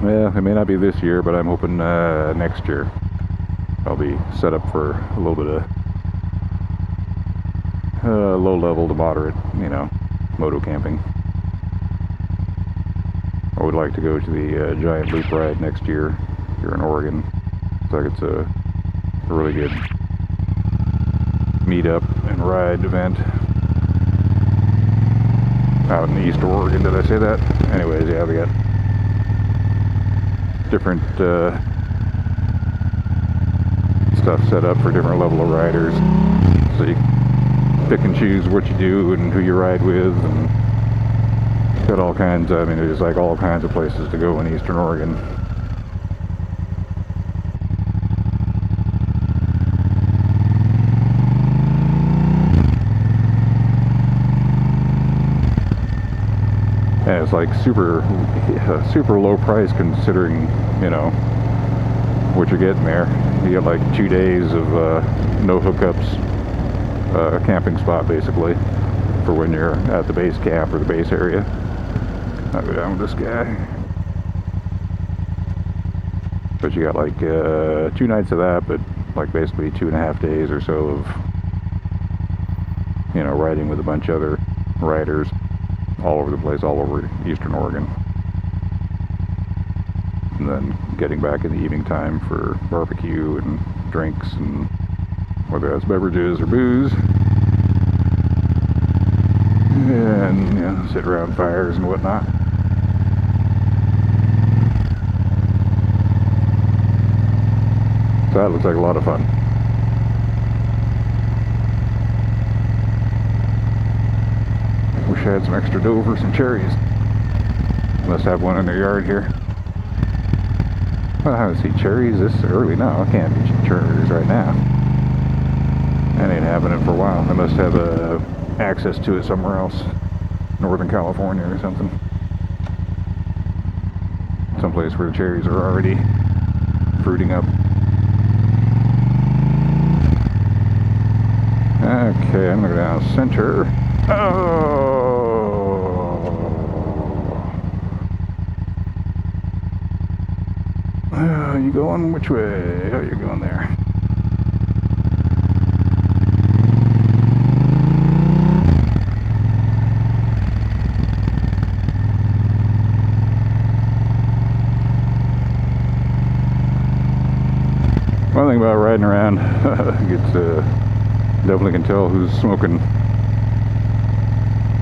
Yeah, it may not be this year, but I'm hoping next year I'll be set up for a little bit of low level to moderate, you know, moto camping. I would like to go to the giant loop ride next year here in Oregon. Looks like it's a really good meet-up and ride event out in East Oregon. Did I say that? Anyways, yeah, we got different stuff set up for different level of riders, so you pick and choose what you do and who you ride with, and got all kinds of, I mean, there's like all kinds of places to go in Eastern Oregon. And it's like super low price considering, you know, what you're getting there. You get like 2 days of no hookups, camping spot basically for when you're at the base camp or the base area. I'll go down with this guy. But you got like 2 nights of that, but like basically 2.5 days or so of, you know, riding with a bunch of other riders all over the place, all over Eastern Oregon. And then getting back in the evening time for barbecue and drinks, and whether that's beverages or booze. And, you know, sit around fires and whatnot. So that looks like a lot of fun. Wish I had some extra dough for some cherries. Must have one in their yard here. Well, I haven't seen cherries this early. No, I can't be cherries right now. That ain't happening for a while. I must have access to it somewhere else. Northern California or something. Someplace where the cherries are already fruiting up. Okay, I'm gonna go down center. Oh, you going which way? Oh, you're going there. One thing about riding around, it's definitely can tell who's smoking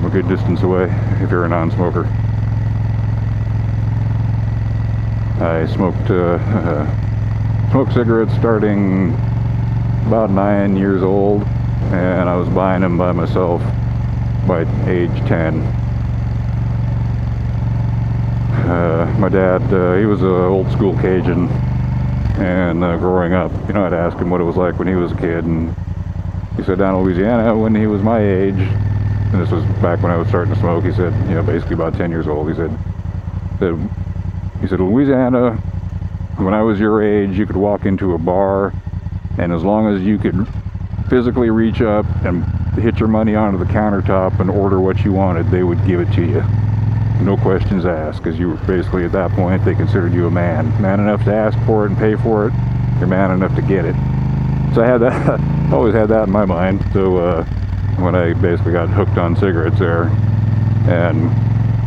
a good distance away if you're a non-smoker. I smoked cigarettes starting about 9 years old, and I was buying them by myself by age 10. My dad, he was an old school Cajun, and growing up, you know, I'd ask him what it was like when he was a kid, and he said down in Louisiana when he was my age, and this was back when I was starting to smoke, he said, you know, basically about 10 years old, he said Louisiana, when I was your age, you could walk into a bar, and as long as you could physically reach up and hit your money onto the countertop and order what you wanted, they would give it to you. No questions asked, because you were basically at that point, they considered you a man enough to ask for it and pay for it. You're man enough to get it. So I had that, always had that in my mind. So when I basically got hooked on cigarettes there, and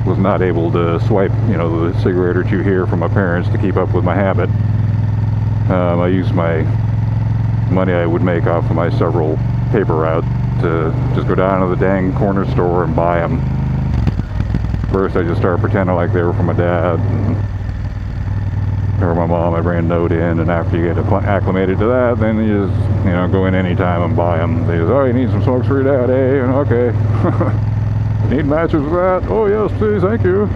was not able to swipe, you know, the cigarette or two here from my parents to keep up with my habit, I used my money I would make off of my several paper routes to just go down to the dang corner store and buy them. First I just started pretending like they were from my dad or my mom. I bring a note in, and after you get acclimated to that, then you just, you know, go in anytime and buy them. They just, oh, you need some smokes for your dad, eh? And okay. Need matches with that? Oh yes, please, thank you.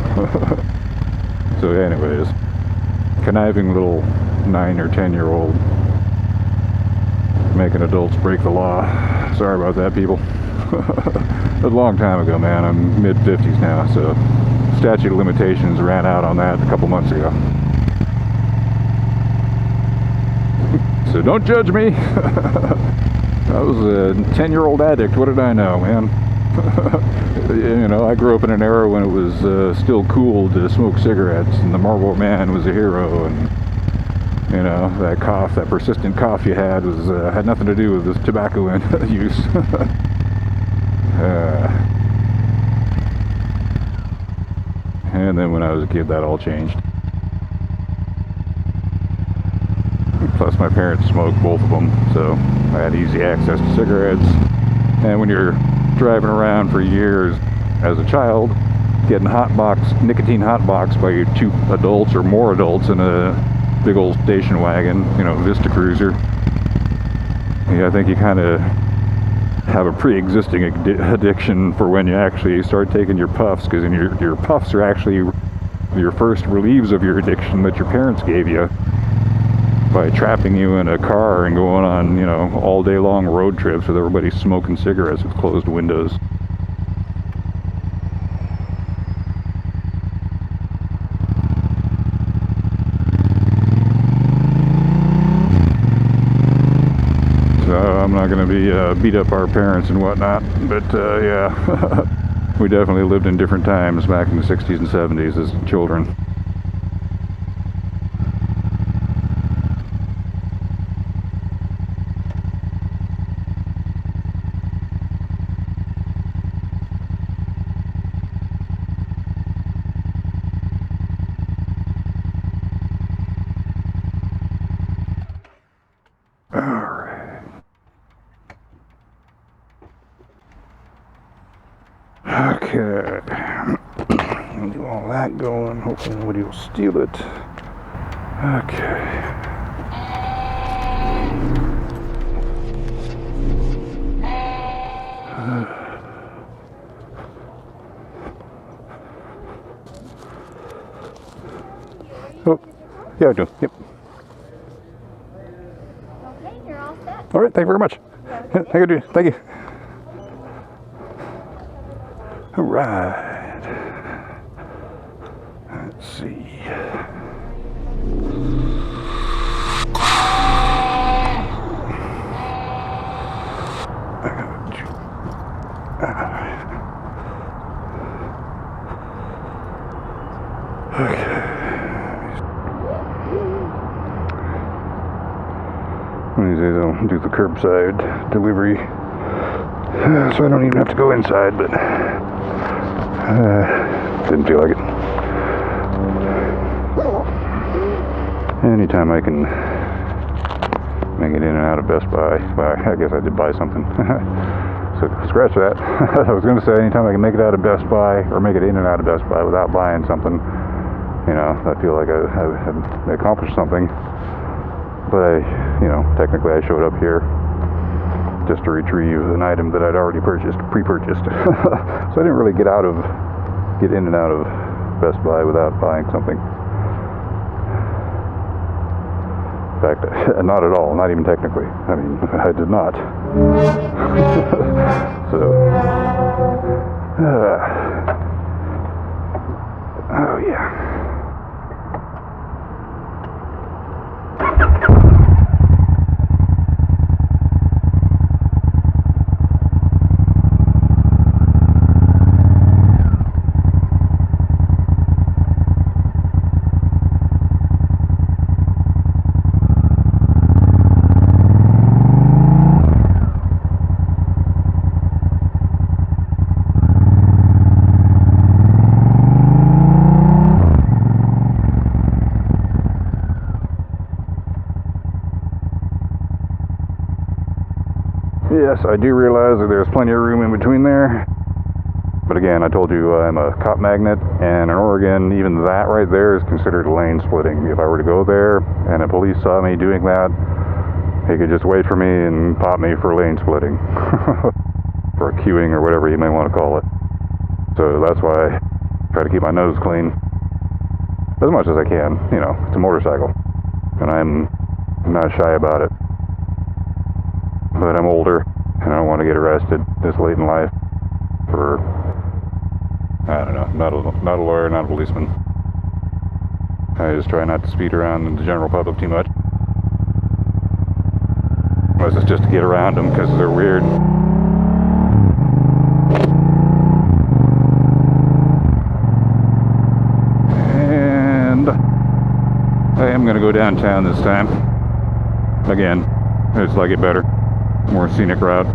So anyways, conniving little 9 or 10-year-old making adults break the law. Sorry about that, people. It was a long time ago, man. I'm mid-50s now, so statute of limitations ran out on that a couple months ago. So don't judge me. I was a 10-year-old addict. What did I know, man? You know, I grew up in an era when it was still cool to smoke cigarettes, and the Marlboro Man was a hero, and you know, that cough, that persistent cough you had was had nothing to do with this tobacco use. And then when I was a kid, that all changed. Plus, my parents smoked, both of them, so I had easy access to cigarettes. And when you're driving around for years as a child, getting nicotine hotboxed by 2 adults or more adults in a big old station wagon, you know, Vista Cruiser. Yeah, I think you kind of have a pre-existing addiction for when you actually start taking your puffs, because your puffs are actually your first relieves of your addiction that your parents gave you by trapping you in a car and going on, you know, all day long road trips with everybody smoking cigarettes with closed windows. So I'm not going to be beat up our parents and whatnot, but yeah, we definitely lived in different times back in the 60s and 70s as children. Okay, I'll do all that going, hopefully nobody will steal it. Okay. Oh, yeah, I do, yep. Okay, you're all set. All right, thank you very much. Thank you. All right. Let's see. Okay. One of these days I'll do the curbside delivery, so I don't even have to go inside, but didn't feel like it. Anytime I can make it in and out of Best Buy, well, I guess I did buy something. So scratch that. I was going to say anytime I can make it out of Best Buy, or make it in and out of Best Buy without buying something, you know, I feel like I had accomplished something. But technically I showed up here just to retrieve an item that I'd already pre-purchased. So I didn't really get in and out of Best Buy without buying something. In fact, not at all, not even technically. I mean, I did not. So, oh yeah. Yes, I do realize that there's plenty of room in between there. But again, I told you I'm a cop magnet, and in Oregon, even that right there is considered lane splitting. If I were to go there and the police saw me doing that, he could just wait for me and pop me for lane splitting. Or queuing, or whatever you may want to call it. So that's why I try to keep my nose clean as much as I can. You know, it's a motorcycle, and I'm not shy about it. But I'm older, and I don't want to get arrested this late in life for, I don't know, not a lawyer, not a policeman. I just try not to speed around in the general public too much. Unless it's just to get around them because they're weird. gonna go downtown this time. Again, I just like it better. More scenic route.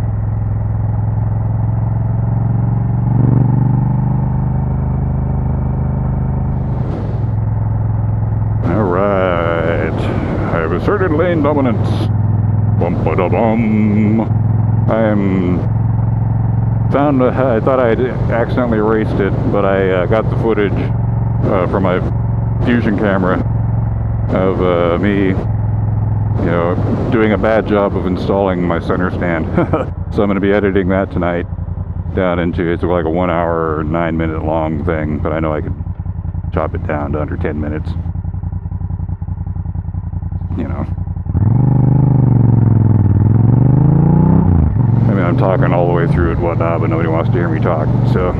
Alright. I have asserted lane dominance. Bum-ba-da-bum. I thought I had accidentally erased it, but I got the footage from my Fusion camera of me, you know, doing a bad job of installing my center stand. So I'm going to be editing that tonight down into, it's like a 1 hour, 9 minute long thing, but I know I could chop it down to under 10 minutes. You know. I mean, I'm talking all the way through it, whatnot, but nobody wants to hear me talk, so.